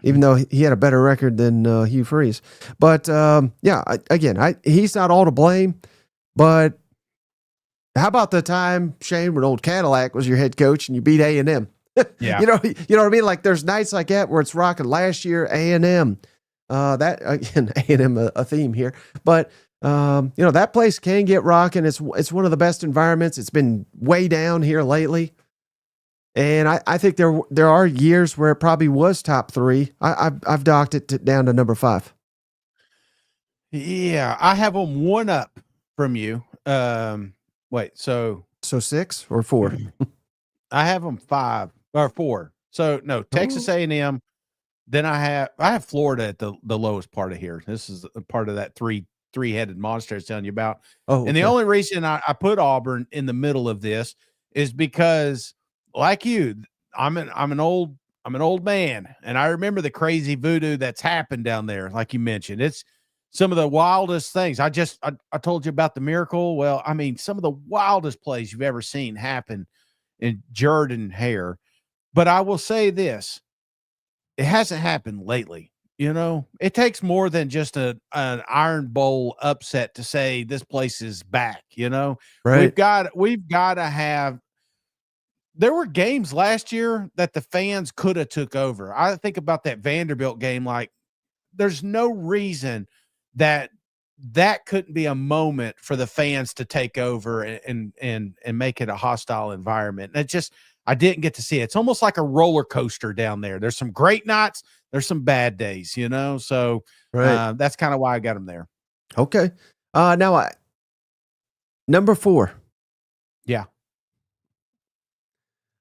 Even though he had a better record than Hugh Freeze. But he's not all to blame. But how about the time, Shane, when old Cadillac was your head coach and you beat A&M? Yeah, you know what I mean. Like there's nights like that where it's rocking. Last year, A&M That again, A&M a theme here, but that place can get rocking. It's one of the best environments. It's been way down here lately, and I think there are years where it probably was top 3. I've docked it down to number 5. Yeah, I have them one up from you. Wait, so 6 or 4? I have them 5 or 4. So no, Texas A&M. Then I have Florida at the lowest part of here. This is a part of that three-headed monster I was telling you about. Oh, okay. And the only reason I put Auburn in the middle of this is because, like you, I'm an old man, and I remember the crazy voodoo that's happened down there. Like you mentioned, it's some of the wildest things. I told you about the miracle. Well, I mean, some of the wildest plays you've ever seen happen in Jordan-Hare. But I will say this. It hasn't happened lately. It takes more than just an Iron Bowl upset to say this place is back. Right. We've got to have. There were games last year that the fans could have took over. I think about that Vanderbilt game. Like, there's no reason that couldn't be a moment for the fans to take over and make it a hostile environment. And I didn't get to see it. It's almost like a roller coaster down there. There's some great nights. There's some bad days, so Right. That's kind of why I got them there. Okay. Now number 4. Yeah.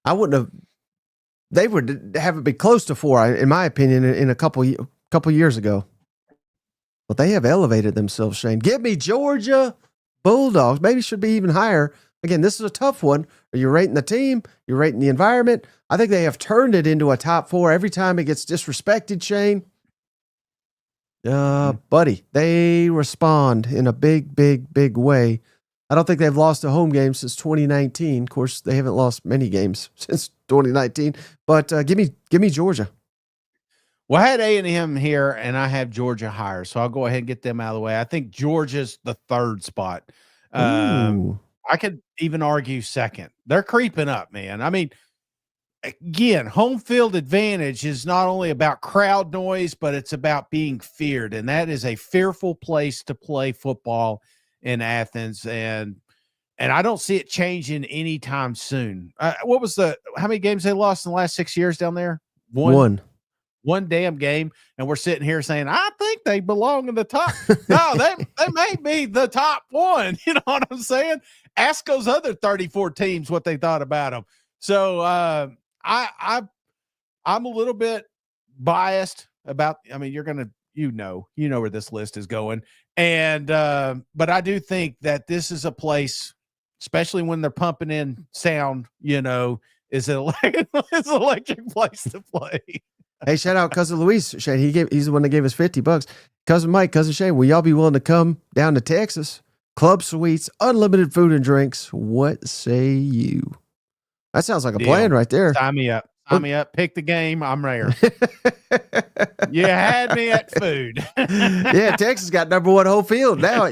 I wouldn't have. They would have it be close to 4, in my opinion, in a couple years ago. But they have elevated themselves, Shane. Give me Georgia Bulldogs. Maybe should be even higher. Again, this is a tough one. Are you rating the team? You're rating the environment. I think they have turned it into a top 4 every time it gets disrespected, Shane. Buddy, they respond in a big, big, big way. I don't think they've lost a home game since 2019. Of course, they haven't lost many games since 2019. But give me Georgia. Well, I had A&M here, and I have Georgia higher, so I'll go ahead and get them out of the way. I think Georgia's the 3rd spot. I could even argue 2nd. They're creeping up, man. I mean, again, home field advantage is not only about crowd noise, but it's about being feared, and that is a fearful place to play football in Athens, and I don't see it changing anytime soon. How many games they lost in the last 6 years down there? One damn game, and we're sitting here saying, I think they belong in the top. No, they may be the top 1. You know what I'm saying? Ask those other 34 teams what they thought about them. So I'm a little bit biased about. I mean, you're gonna you know where this list is going, and but I do think that this is a place, especially when they're pumping in sound. Is an electric place to play. Hey, shout out Cousin Luis. Shane, he's the one that gave us $50. Cousin Mike, Cousin Shane, will y'all be willing to come down to Texas? Club suites, unlimited food and drinks. What say you? That sounds like a plan right there. Sign me up. Sign me up. Pick the game. I'm there. You had me at food. Yeah, Texas got number 1 home field now.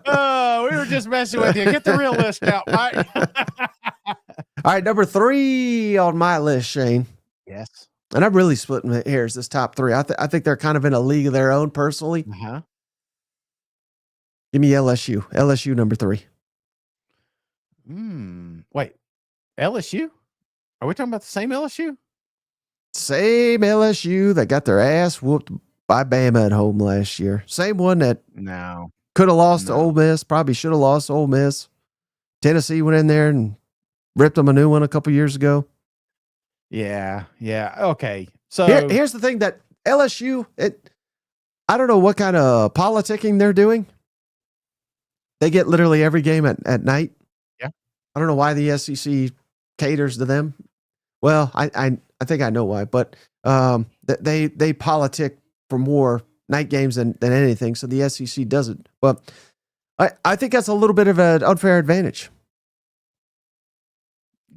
Oh, we were just messing with you. Get the real list out, Mike. All right, number 3 on my list, Shane. Yes. And I'm really splitting hairs, this top 3. I think they're kind of in a league of their own, personally. Uh-huh. Give me LSU. LSU number 3. Wait, LSU? Are we talking about the same LSU? Same LSU that got their ass whooped by Bama at home last year. Same one that could have lost to Ole Miss, probably should have lost to Ole Miss. Tennessee went in there and ripped them a new one a couple years ago. Yeah. Okay. So here's the thing that LSU, I don't know what kind of politicking they're doing. They get literally every game at night. Yeah. I don't know why the SEC caters to them. Well, I think I know why, but they politic for more night games than anything. So the SEC doesn't. But I think that's a little bit of an unfair advantage.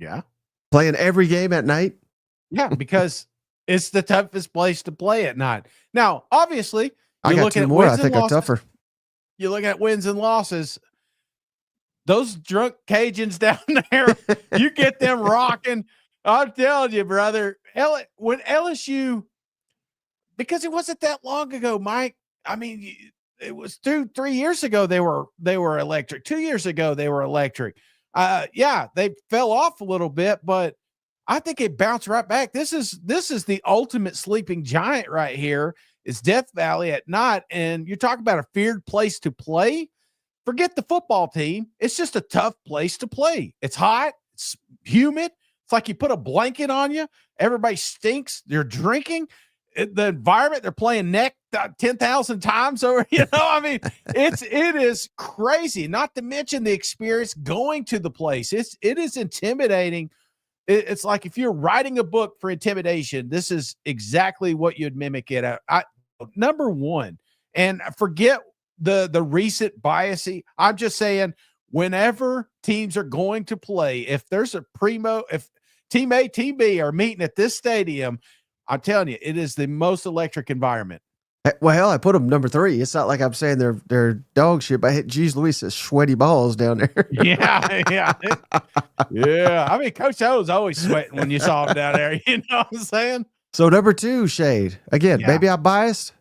Yeah. Playing every game at night. Yeah, because it's the toughest place to play at night. Now, obviously, I got 2 more I think are tougher. You look at wins and losses. Those drunk Cajuns down there, you get them rocking. I'm telling you, brother. When LSU because it wasn't that long ago, Mike. I mean, it was 3 years ago they were electric. 2 years ago they were electric. Yeah, they fell off a little bit, but I think it bounced right back. This is the ultimate sleeping giant right here. It's Death Valley at night, and you talk about a feared place to play. Forget the football team. It's just a tough place to play. It's hot. It's humid. It's like you put a blanket on you. Everybody stinks. They're drinking. The environment, they're playing neck 10,000 times over. I mean, it is crazy. Not to mention the experience going to the place. It is intimidating. It's like if you're writing a book for intimidation, this is exactly what you'd mimic it at. Number one, and forget the recent biasy. I'm just saying, whenever teams are going to play, if there's if team A, team B are meeting at this stadium, I'm telling you, it is the most electric environment. Well, hell, I put them number 3. It's not like I'm saying they're dog shit, but geez, Louise says sweaty balls down there. Yeah. Yeah. I mean, Coach O's always sweating when you saw him down there. You know what I'm saying? So number 2, Shade. Again, Yeah. maybe I'm biased.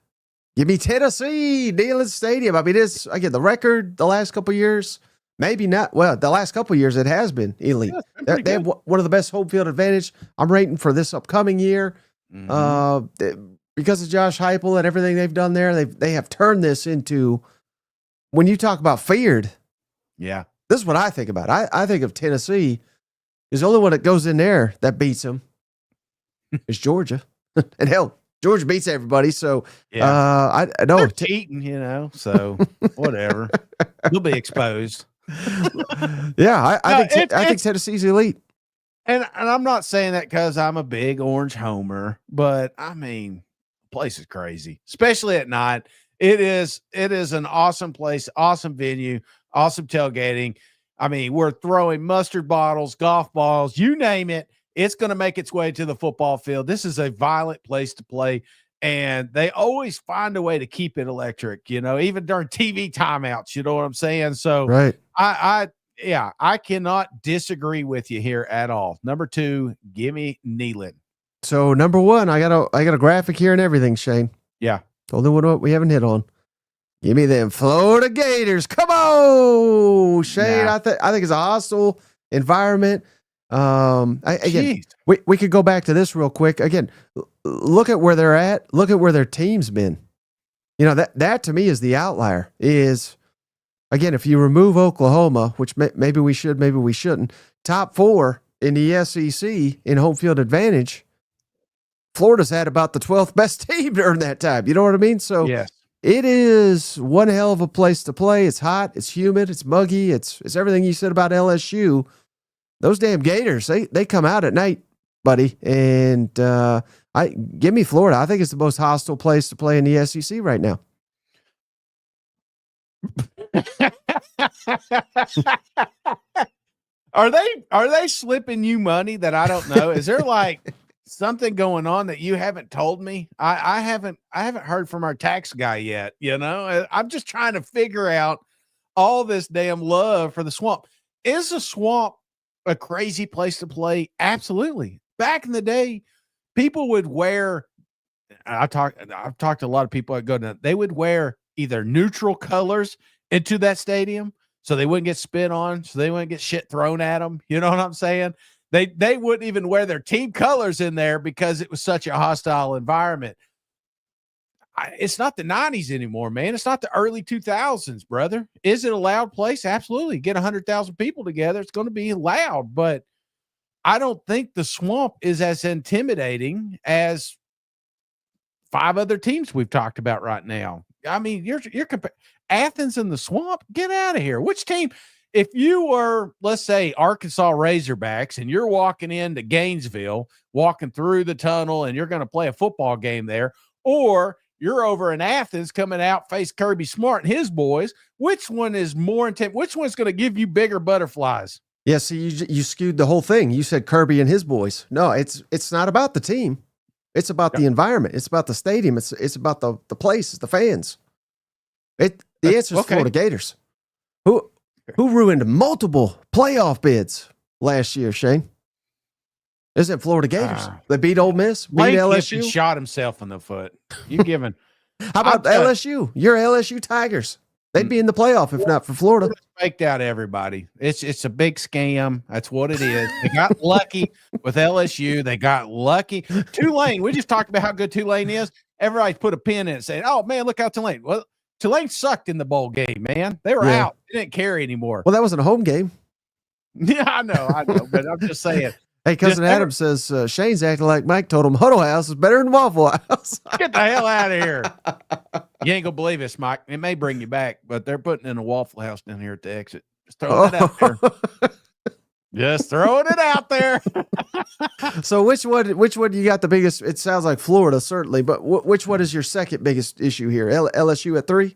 Give me Tennessee, Neyland Stadium. I mean, it's, again, the record the last couple of years, maybe not. Well, the last couple of years, it has been elite. Yeah, they have one of the best home field advantage. I'm rating for this upcoming year. Because of Josh Heupel and everything they've done there, they have turned this into, when you talk about feared, Yeah. this is what I think about. I think of Tennessee is the only one that goes in there that beats them is Georgia. And hell, Georgia beats everybody. So I know they're cheating, so whatever. You'll be exposed. Yeah, I No, think Tennessee's elite. And I'm not saying that because I'm a big orange homer, but I mean, the place is crazy, especially at night. It is an awesome place, awesome venue, awesome tailgating. I mean, we're throwing mustard bottles, golf balls, you name it. It's going to make its way to the football field. This is a violent place to play, and they always find a way to keep it electric, even during TV timeouts. You know what I'm saying? So Right. I cannot disagree with you here at all. Number 2, give me Neyland. So number 1, I got a graphic here and everything, Shane. Yeah. Only one we haven't hit on. Give me them Florida Gators. Come on, Shane. Nah. I think it's a hostile environment. Again, Jeez. we could go back to this real quick. Again, look at where they're at. Look at where their team's been. That to me is the outlier. Is, again, if you remove Oklahoma, which maybe we should, maybe we shouldn't, top 4 in the SEC in home field advantage, Florida's had about the 12th best team during that time. You know what I mean? So Yes. it is one hell of a place to play. It's hot. It's humid. It's muggy. It's everything you said about LSU. Those damn Gators, they come out at night, buddy. And give me Florida. I think it's the most hostile place to play in the SEC right now. Are they slipping you money that I don't know? Is there like something going on that you haven't told me? I haven't heard from our tax guy yet. I'm just trying to figure out all this damn love for the Swamp. Is the Swamp a crazy place to play? Absolutely. Back in the day, people would wear. I've talked to a lot of people that go to. They would wear either neutral colors into that stadium, so they wouldn't get spit on, so they wouldn't get shit thrown at them. You know what I'm saying? They wouldn't even wear their team colors in there because it was such a hostile environment. It's not the 90s anymore, man. It's not the early 2000s, brother. Is it a loud place? Absolutely. Get 100,000 people together, it's going to be loud, but I don't think the Swamp is as intimidating as 5 other teams we've talked about right now. I mean, you're Athens and the Swamp, get out of here. Which team? If you were, let's say, Arkansas Razorbacks, and you're walking into Gainesville, walking through the tunnel, and you're going to play a football game there, or you're over in Athens coming out, face Kirby Smart and his boys, which one is more intense? Which one's going to give you bigger butterflies? Yeah, see, you skewed the whole thing. You said Kirby and his boys. No, it's not about the team. It's about the environment. It's about the stadium. It's about the place, the fans. The answer is Florida Gators. Who ruined multiple playoff bids last year, Shane? Isn't it Florida Gators? They beat Ole Miss, beat Lane LSU. Kiffin shot himself in the foot. You giving? How about LSU? Your LSU Tigers. They'd be in the playoff if not for Florida. Faked out everybody. It's a big scam. That's what it is. They got lucky with LSU. They got lucky. Tulane. We just talked about how good Tulane is. Everybody put a pin in it saying, "Oh man, look how Tulane." Well, Tulane sucked in the bowl game, man. They were out. They didn't carry anymore. Well, that wasn't a home game. Yeah, I know, but I'm just saying. Hey, Cousin Adam says Shane's acting like Mike told him Huddle House is better than Waffle House. Get the hell out of here. You ain't gonna believe this, Mike. It may bring you back, but they're putting in a Waffle House down here at the exit. Just throwing it out there. Just throwing it out there. So which one you got the biggest? It sounds like Florida, certainly, but which one is your second biggest issue here? LSU at 3?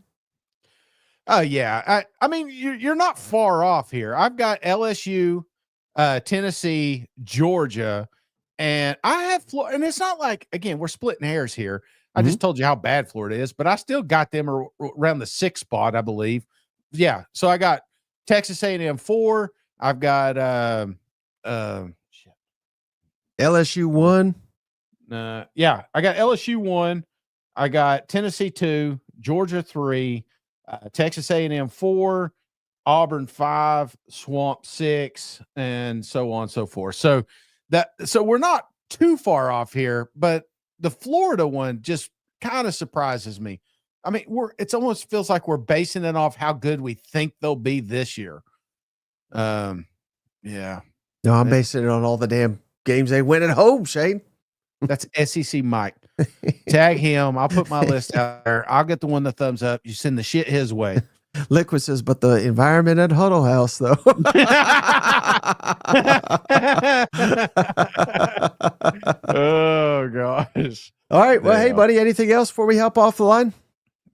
Oh yeah. I mean, you're not far off here. I've got LSU, Tennessee, Georgia, and I have Florida. And it's not like, again, we're splitting hairs here. I just told you how bad Florida is, but I still got them around the 6th spot, I believe. Yeah. So I got Texas A&M 4. I've got LSU 1. Yeah, I got LSU 1. I got Tennessee 2, Georgia 3, Texas A&M 4, Auburn 5, Swamp 6, and so on and so forth. So we're not too far off here, but the Florida one just kind of surprises me. I mean, it almost feels like we're basing it off how good we think they'll be this year. Yeah. No, I'm basing it on all the damn games they win at home, Shane. That's SEC Mike. Tag him. I'll put my list out there. I'll get the one the thumbs up. You send the shit his way. Liquid says, but the environment at Huddle House, though. Oh, gosh. All right. Well, hey, buddy, anything else before we hop off the line?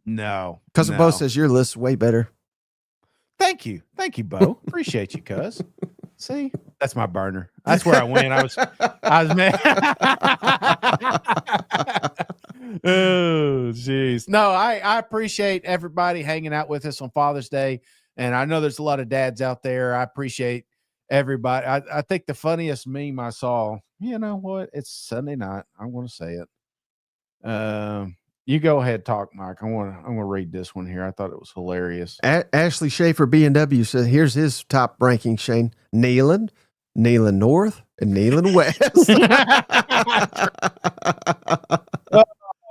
No. Cousin Bo says your list's way better. Thank you. Thank you, Bo. Appreciate you, cuz. See, that's my burner. That's where I went. I was mad. Oh, jeez. No, I appreciate everybody hanging out with us on Father's Day. And I know there's a lot of dads out there. I appreciate everybody. I think the funniest meme I saw, you know what? It's Sunday night. I'm going to say it. You go ahead, talk, Mike. I'm gonna read this one here. I thought it was hilarious. Ashley Schaefer B&W says, here's his top ranking, Shane. Neyland North, and Neyland West.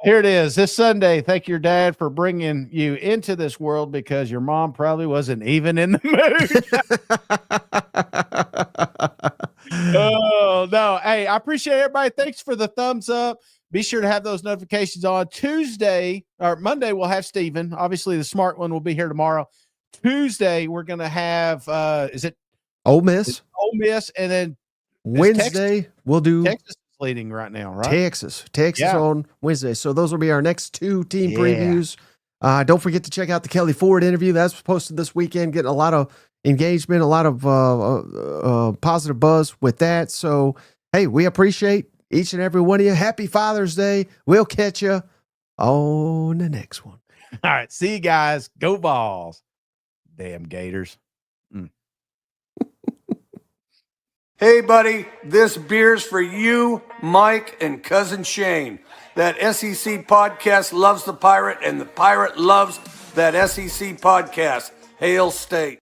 Here it is. This Sunday, thank your dad for bringing you into this world because your mom probably wasn't even in the mood. Oh, no. Hey, I appreciate everybody. Thanks for the thumbs up. Be sure to have those notifications on. Tuesday or Monday, we'll have Steven. Obviously, the smart one will be here tomorrow. Tuesday, we're going to have, is it Ole Miss? Ole Miss. And then Wednesday, we'll do Texas is leading right now, right? Texas on Wednesday. So those will be our next 2 team previews. Don't forget to check out the Kelly Ford interview. That's posted this weekend, getting a lot of engagement, a lot of positive buzz with that. So, hey, we appreciate each and every one of you. Happy Father's Day. We'll catch you on the next one. All right. See you guys. Go Vols. Damn Gators. Hey, buddy. This beer's for you, Mike, and Cousin Shane. That SEC podcast loves the Pirate, and the Pirate loves that SEC podcast. Hail State.